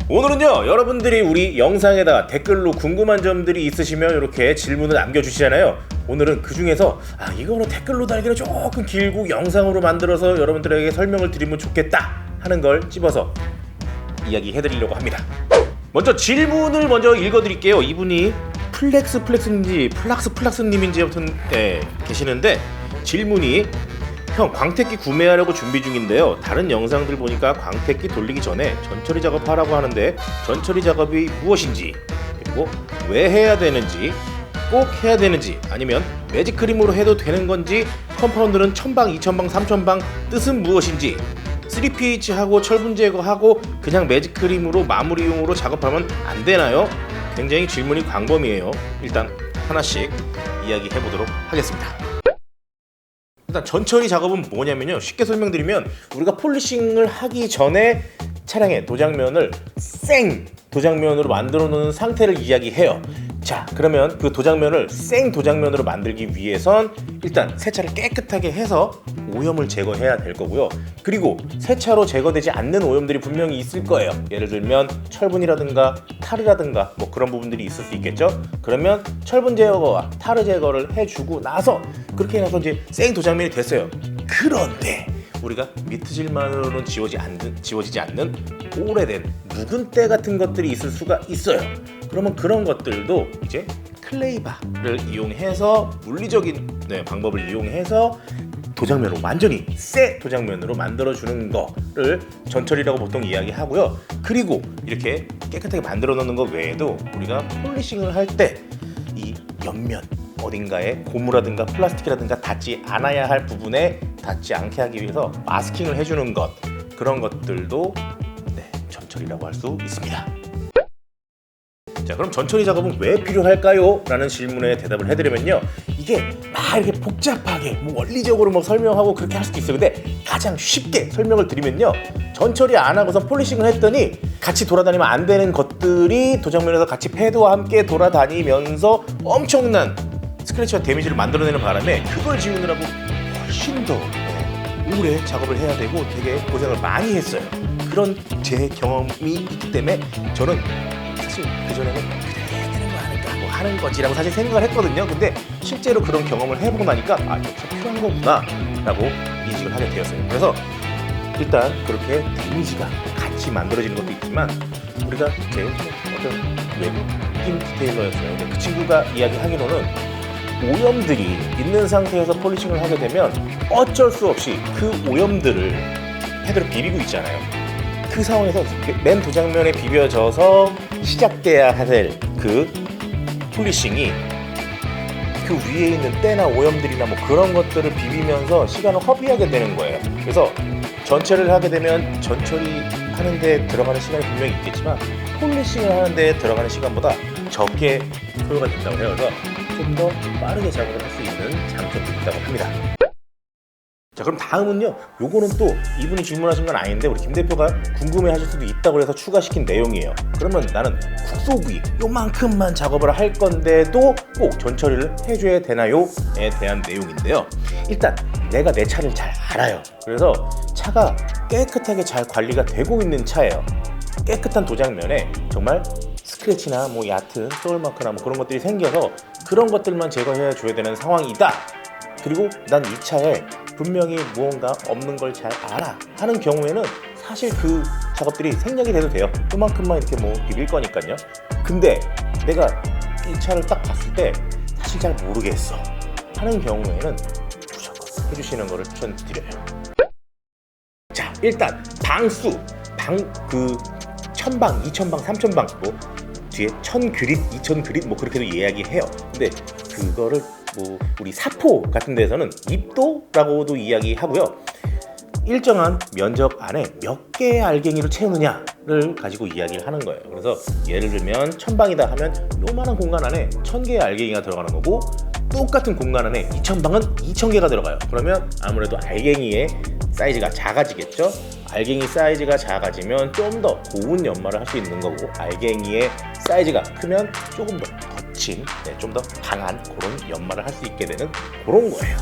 오늘은요, 여러분들이 우리 영상에다가 댓글로 궁금한 점들이 있으시면 이렇게 질문을 남겨주시잖아요. 오늘은 그 중에서 이거는 댓글로 달기는 조금 길고 영상으로 만들어서 여러분들에게 설명을 드리면 좋겠다 하는 걸 집어서 이야기해드리려고 합니다. 먼저 질문을 먼저 읽어드릴게요. 이분이 플렉스님인지 플락스님인지 아무튼 계시는데, 질문이: 형, 광택기 구매하려고 준비 중인데요. 다른 영상들 보니까 광택기 돌리기 전에 전처리 작업하라고 하는데 전처리 작업이 무엇인지, 그리고 왜 해야 되는지, 꼭 해야 되는지, 아니면 매직크림으로 해도 되는 건지, 컴파운드는 1000방, 2000방, 3000방 뜻은 무엇인지, 3pH하고 철분 제거하고 그냥 매직크림으로 마무리용으로 작업하면 안 되나요? 굉장히 질문이 광범위해요. 일단 하나씩 이야기해보도록 하겠습니다. 일단 전처리 작업은 뭐냐면요, 쉽게 설명드리면 우리가 폴리싱을 하기 전에 차량의 도장면을 생 도장면으로 만들어 놓은 상태를 이야기해요. 자, 그러면 그 도장면을 생 도장면으로 만들기 위해선 일단 세차를 깨끗하게 해서 오염을 제거해야 될 거고요. 그리고 세차로 제거되지 않는 오염들이 분명히 있을 거예요. 예를 들면 철분이라든가 타르라든가 뭐 그런 부분들이 있을 수 있겠죠. 그러면 철분 제거와 타르 제거를 해주고 나서, 그렇게 해서 이제 생 도장면이 됐어요. 그런데 우리가 미트질만으로는 지워지지 않는 오래된 묵은 때 같은 것들이 있을 수가 있어요. 그러면 그런 것들도 이제 클레이바를 이용해서, 물리적인 방법을 이용해서 도장면으로 완전히 새 도장면으로 만들어주는 거를 전처리라고 보통 이야기하고요. 그리고 이렇게 깨끗하게 만들어 놓는 것 외에도 우리가 폴리싱을 할 때 이 옆면 어딘가에 고무라든가 플라스틱이라든가 닿지 않아야 할 부분에 닿지 않게 하기 위해서 마스킹을 해주는 것, 그런 것들도 전처리라고 할 수 있습니다. 자, 그럼 전처리 작업은 왜 필요할까요? 라는 질문에 대답을 해드리면요, 이게 막 이렇게 복잡하게 원리적으로 설명하고 그렇게 할 수도 있어요. 근데 가장 쉽게 설명을 드리면요, 전처리 안 하고서 폴리싱을 했더니 같이 돌아다니면 안 되는 것들이 도장면에서 같이 패드와 함께 돌아다니면서 엄청난 스크래치와 데미지를 만들어내는 바람에 그걸 지우느라고 훨씬 더 오래 작업을 해야 되고 되게 고생을 많이 했어요. 그런 제 경험이 있기 때문에 저는 사실 그전에는 그래 해야 되는 거 아닐까 뭐 하는 거지라고 사실 생각을 했거든요. 근데 실제로 그런 경험을 해보고 나니까 역시 필요한 거구나 라고 인식을 하게 되었어요. 그래서 일단 그렇게 데미지가 같이 만들어지는 것도 있지만, 우리가 제 어떤 외국인 디테일러였어요. 근데 그 친구가 이야기하기로는 오염들이 있는 상태에서 폴리싱을 하게 되면 어쩔 수 없이 그 오염들을 패드로 비비고 있잖아요. 그 상황에서 맨 도장면에 비벼져서 시작돼야 할 그 폴리싱이 그 위에 있는 때나 오염들이나 뭐 그런 것들을 비비면서 시간을 허비하게 되는 거예요. 그래서 전처리를 하게 되면 전처리 하는데 들어가는 시간이 분명히 있겠지만 폴리싱을 하는데 들어가는 시간보다 적게 소요가 된다고 해요. 그래서 좀 더 빠르게 작업을 할 수 있는 장점도 있다고 합니다. 자, 그럼 다음은요, 요거는 또 이분이 질문하신 건 아닌데 우리 김 대표가 궁금해하실 수도 있다고 해서 추가시킨 내용이에요. 그러면 나는 국소부위 요만큼만 작업을 할 건데도 꼭 전처리를 해줘야 되나요?에 대한 내용인데요. 일단 내가 내 차를 잘 알아요. 그래서 차가 깨끗하게 잘 관리가 되고 있는 차예요. 깨끗한 도장면에 정말 스크래치나 뭐 얕은 소울마크나 뭐 그런 것들이 생겨서 그런 것들만 제거해 줘야 되는 상황이다. 그리고 난 이 차에 분명히 무언가 없는 걸 잘 알아 하는 경우에는 사실 그 작업들이 생략이 돼도 돼요. 요만큼만 이렇게 비빌 거니까요. 근데 내가 이 차를 딱 봤을 때 사실 잘 모르겠어 하는 경우에는 무조건 해주시는 거를 추천드려요. 자, 일단 방수, 1000방, 2000방, 3000방, 뭐 뒤에 1000그릿, 2000그릿 뭐 그렇게도 이야기해요. 근데 그거를 우리 사포 같은 데서는 입도라고도 이야기하고요. 일정한 면적 안에 몇 개의 알갱이를 채우느냐를 가지고 이야기를 하는 거예요. 그래서 예를 들면 1000방이다 하면 요만한 공간 안에 1000개의 알갱이가 들어가는 거고, 똑같은 공간 안에 2000방은 2000개가 들어가요. 그러면 아무래도 알갱이의 사이즈가 작아지겠죠. 알갱이 사이즈가 작아지면 좀 더 고운 연마를 할 수 있는 거고, 알갱이의 사이즈가 크면 조금 더 거친, 좀 더 강한 그런 연마를 할 수 있게 되는 그런 거예요.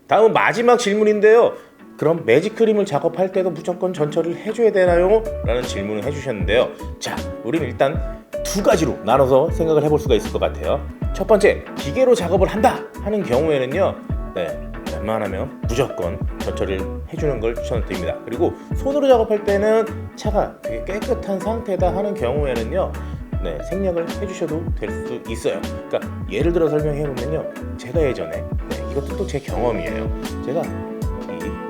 다음은 마지막 질문인데요. 그럼 매직 크림을 작업할 때도 무조건 전처리를 해줘야 되나요? 라는 질문을 해주셨는데요. 자, 우리는 일단 두 가지로 나눠서 생각을 해볼 수가 있을 것 같아요. 첫 번째, 기계로 작업을 한다 하는 경우에는요, 웬만하면 무조건 전처리를 해주는 걸 추천드립니다. 그리고 손으로 작업할 때는 차가 되게 깨끗한 상태다 하는 경우에는요, 생략을 해주셔도 될 수 있어요. 그러니까 예를 들어 설명해 보면요, 제가 예전에 이것도 또 제 경험이에요. 제가 이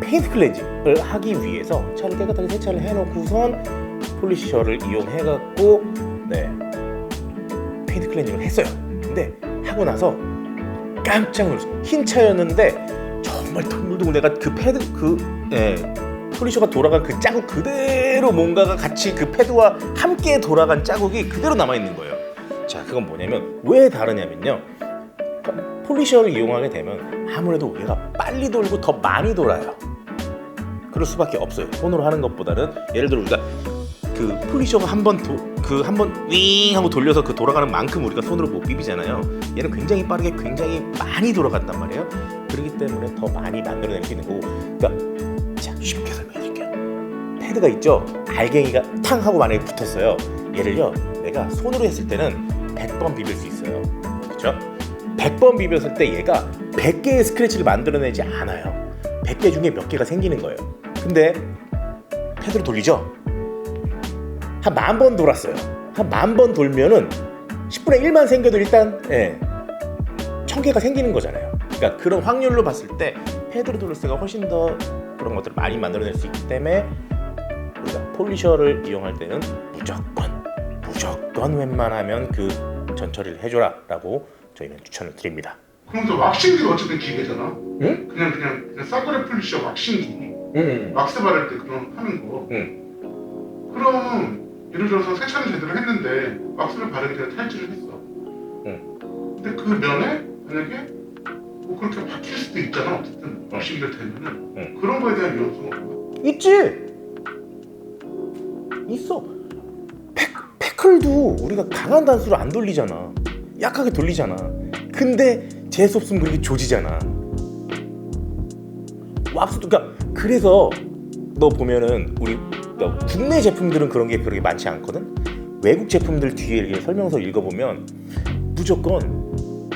페인트 클렌징을 하기 위해서 차를 깨끗하게 세차를 해놓고선 폴리셔를 이용해갖고 페인트 클렌징을 했어요. 근데 하고 나서 깜짝 놀랐어요. 흰 차였는데 정말 동글동글 내가 그 패드 폴리셔가 돌아간 그 자국 그대로 뭔가가 같이 그 패드와 함께 돌아간 자국이 그대로 남아있는 거예요. 자, 그건 뭐냐면 왜 다르냐면요, 폴리셔를 이용하게 되면 아무래도 우리가 빨리 돌고 더 많이 돌아요. 그럴 수밖에 없어요. 손으로 하는 것보다는. 예를 들어 우리가 그 폴리셔가 한번 윙 하고 돌려서 그 돌아가는 만큼 우리가 손으로 못 비비잖아요. 얘는 굉장히 빠르게 굉장히 많이 돌아간단 말이에요. 그렇기 때문에 더 많이 만들어낼 수 있는 거고. 그러니까 자, 쉽게 설명해 드릴게요. 패드가 있죠? 알갱이가 탕 하고 만약에 붙었어요. 얘를요, 내가 손으로 했을 때는 100번 비빌 수 있어요. 그렇죠? 100번 비볐을 때 얘가 100개의 스크래치를 만들어내지 않아요. 100개 중에 몇 개가 생기는 거예요. 근데 패드로 돌리죠? 한 10,000번 돌았어요. 한 10,000번 돌면은 10분의 1만 생겨도 일단 1,000개가 생기는 거잖아요. 그러니까 그런 확률로 봤을 때 패드로 돌릴 때가 훨씬 더 그런 것들을 많이 만들어낼 수 있기 때문에 우리가 폴리셔를 이용할 때는 무조건 웬만하면 그 전처리를 해줘라 라고 저희는 추천을 드립니다. 그럼 또 왁싱기도 어쨌든 기계잖아. 응? 그냥 싸구려 폴리셔 왁싱기. 왁스 바를 때 그런 하는 거. 그럼 예를 들어서 세차는 제대로 했는데 왁스를 바르기 전에 탈취를 했어. 근데 그 면에 만약에 뭐 그렇게 박힐 수도 있잖아. 어쨌든 왁싱기를 대면은 그런 거에 대한 위험성은 뭐야? 있지. 있어. 패클도 우리가 강한 단수로 안 돌리잖아. 약하게 돌리잖아. 근데 재수 없으면 그렇게 조지잖아. 왁스도. 그러니까 그래서 너 보면은 우리 국내 제품들은 그런 게 그렇게 많지 않거든. 외국 제품들 뒤에 이렇게 설명서 읽어보면 무조건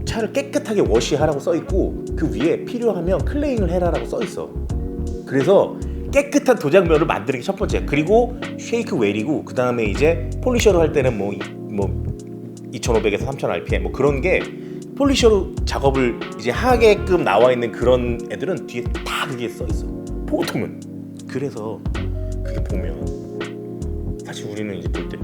차를 깨끗하게 워시하라고 써 있고 그 위에 필요하면 클레잉을 해라라고 써 있어. 그래서 깨끗한 도장면을 만드는 게 첫 번째. 그리고 쉐이크 웰이고 그 다음에 이제 폴리셔로 할 때는 뭐 2500에서 3000 rpm 뭐 그런 게 폴리셔로 작업을 이제 하게끔 나와 있는 그런 애들은 뒤에 다 그게 써 있어. 보통은. 그래서 그게 보면 사실 우리는 이제 볼 때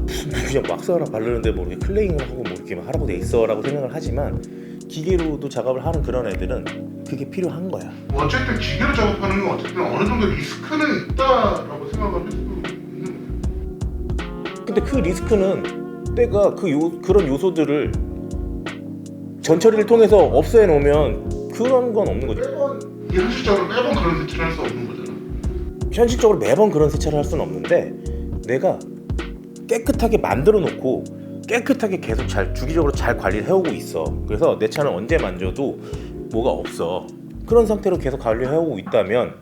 그냥 왁스 하나 바르는데 뭐 이렇게 클레잉을 하고 뭐 이렇게 하라고 돼 있어라고 생각을 하지만 기계로도 작업을 하는 그런 애들은 그게 필요한 거야. 뭐 어쨌든 기계로 작업하는 건 어쨌든 어느 정도 리스크는 있다라고 생각을 할 수 있는 거야. 근데 그 리스크는 내가 그런 요소들을 전처리를 통해서 없애 놓으면 그런 건 없는 거지. 현실적으로 매번 그런 세차를 할 수 없는 거잖아. 현실적으로 매번 그런 세차를 할 수는 없는데 내가 깨끗하게 만들어 놓고 깨끗하게 계속 주기적으로 잘 관리를 해오고 있어. 그래서 내 차는 언제 만져도 뭐가 없어. 그런 상태로 계속 관리를 해오고 있다면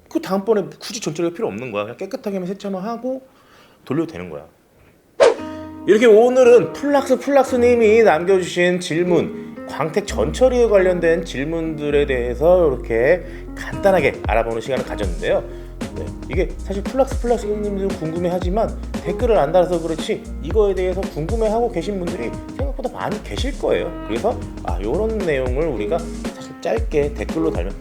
그 다음번에 굳이 전처리가 필요 없는 거야. 그냥 깨끗하게만 세차만 하고 돌려도 되는 거야. 이렇게 오늘은 플락스님이 남겨주신 질문, 광택 전처리에 관련된 질문들에 대해서 이렇게 간단하게 알아보는 시간을 가졌는데요. 이게 사실 플락스님도 궁금해하지만 댓글을 안 달아서 그렇지 이거에 대해서 궁금해하고 계신 분들이 생각보다 많이 계실 거예요. 그래서 이런 내용을 우리가 사실 짧게 댓글로 달면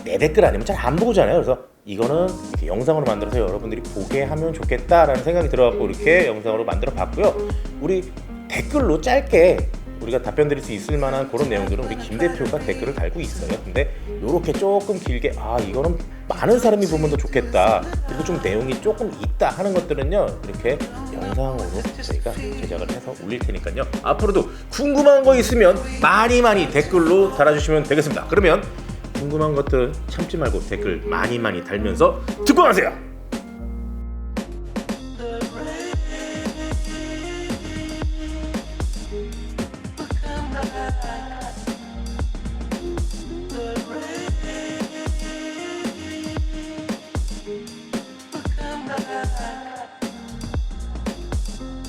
내 댓글 아니면 잘 안 보잖아요. 그래서 이거는 이렇게 영상으로 만들어서 여러분들이 보게 하면 좋겠다라는 생각이 들어갖고 이렇게 영상으로 만들어 봤고요. 우리 댓글로 짧게 우리가 답변 드릴 수 있을 만한 그런 내용들은 우리 김 대표가 댓글을 달고 있어요. 근데 요렇게 조금 길게 이거는 많은 사람이 보면 더 좋겠다, 그리고 좀 내용이 조금 있다 하는 것들은요 이렇게 영상으로 저희가 제작을 해서 올릴 테니까요. 앞으로도 궁금한 거 있으면 많이 댓글로 달아주시면 되겠습니다. 그러면 궁금한 것들 참지 말고 댓글 많이 달면서 듣고 가세요.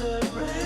separate